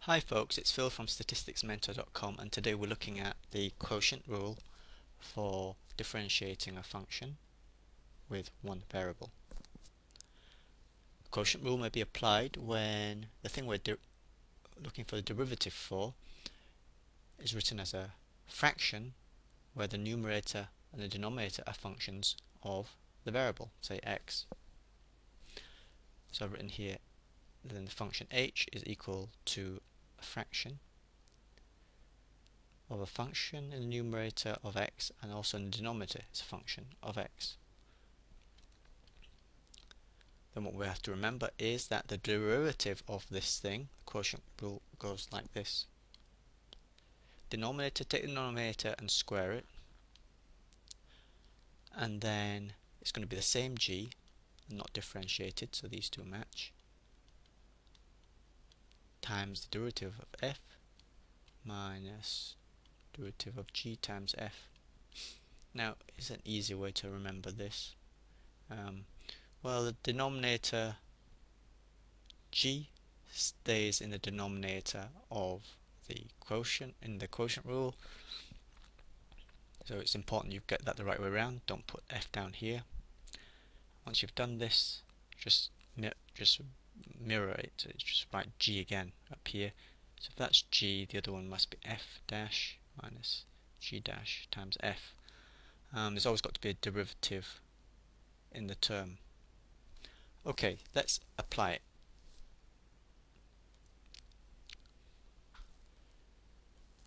Hi folks, it's Phil from statisticsmentor.com, and today we're looking at the quotient rule for differentiating a function with one variable. The quotient rule may be applied when the thing we're looking for the derivative for is written as a fraction where the numerator and the denominator are functions of the variable, say x. So I've written here then the function h is equal to a fraction of a function in the numerator of x, and also in the denominator is a function of x. Then what we have to remember is that the derivative of this thing, the quotient rule, goes like this. Denominator, take the denominator and square it, and then it's going to be the same g and not differentiated, so these two match, times the derivative of f minus derivative of g times f. Now, is an easy way to remember this? Well, the denominator g stays in the denominator of the quotient in the quotient rule, so it's important you get that the right way around. Don't put f down here. Once you've done this, just mirror it, just write g again up here. So if that's g, the other one must be f dash minus g dash times f. There's always got to be a derivative in the term. Okay, let's apply it.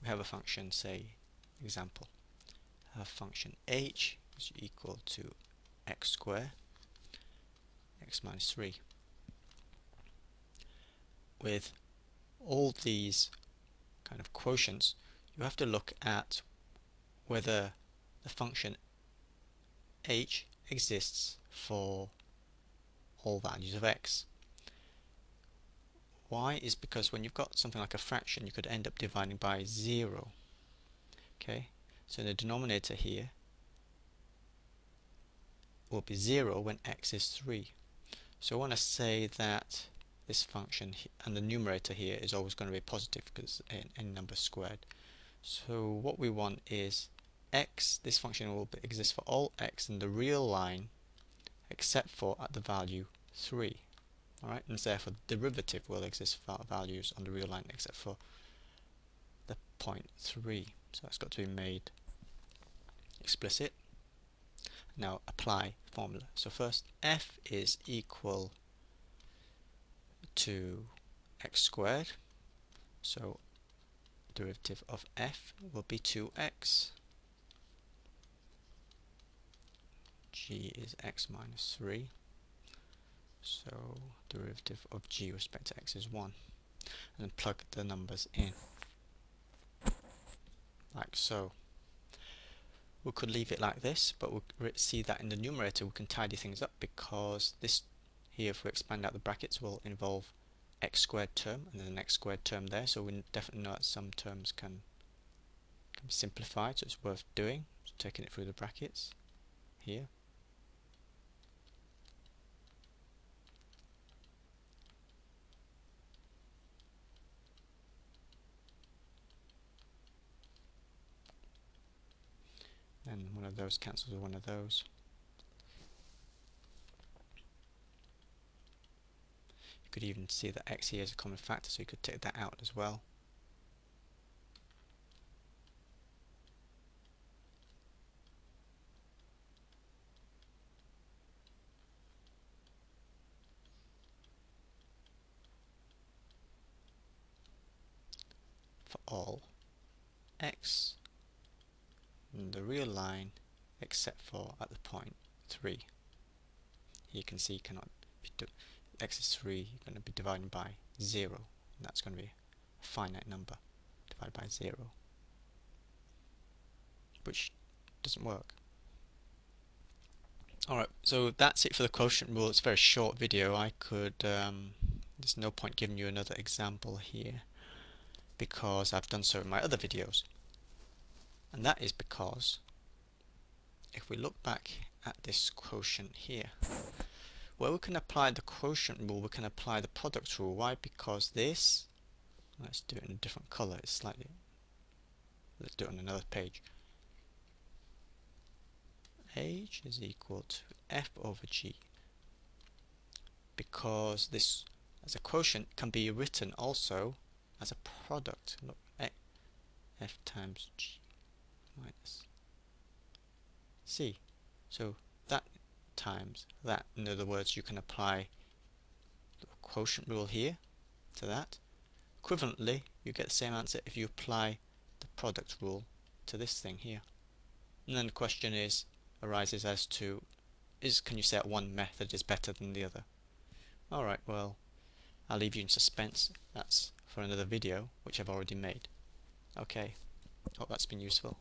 We have a function, say, example, have function h is equal to x squared, x minus 3. With all these kind of quotients, you have to look at whether the function h exists for all values of x. Why? Is because when you've got something like a fraction, you could end up dividing by 0. Okay, so the denominator here will be 0 when x is 3. So I want to say that this function and the numerator here is always going to be positive because any number squared. So what we want is x, this function will exist for all x in the real line except for at the value 3. Alright, and therefore the derivative will exist for values on the real line except for the point 3. So that's got to be made explicit. Now apply the formula. So first, f is equal to x squared, so derivative of f will be 2x. G is x minus 3, so derivative of g with respect to x is 1. And then plug the numbers in, like so. We could leave it like this, but we'll see that in the numerator we can tidy things up, because this here, if we expand out the brackets, will involve x squared term and then an x squared term there, so we definitely know that some terms can be simplified, so it's worth doing, so taking it through the brackets here. And one of those cancels with one of those. You could even see that x here is a common factor, so you could take that out as well. For all x in the real line except for at the point 3. Here you can see cannot be x is 3, you're going to be dividing by 0, and that's going to be a finite number divided by 0, which doesn't work. Alright, so that's it for the quotient rule. It's a very short video. I could there's no point giving you another example here because I've done so in my other videos, and that is because if we look back at this quotient here, where we can apply the quotient rule, we can apply the product rule. Why? Because this Let's do it in a different color. It's slightly. Let's do it on another page. H is equal to f over g, because this as a quotient can be written also as a product. Look, f times g minus c. So that times that. In other words, you can apply the quotient rule here to that. Equivalently, you get the same answer if you apply the product rule to this thing here. And then the question arises as to, can you say that one method is better than the other? Alright, well, I'll leave you in suspense. That's for another video, which I've already made. Okay, hope that's been useful.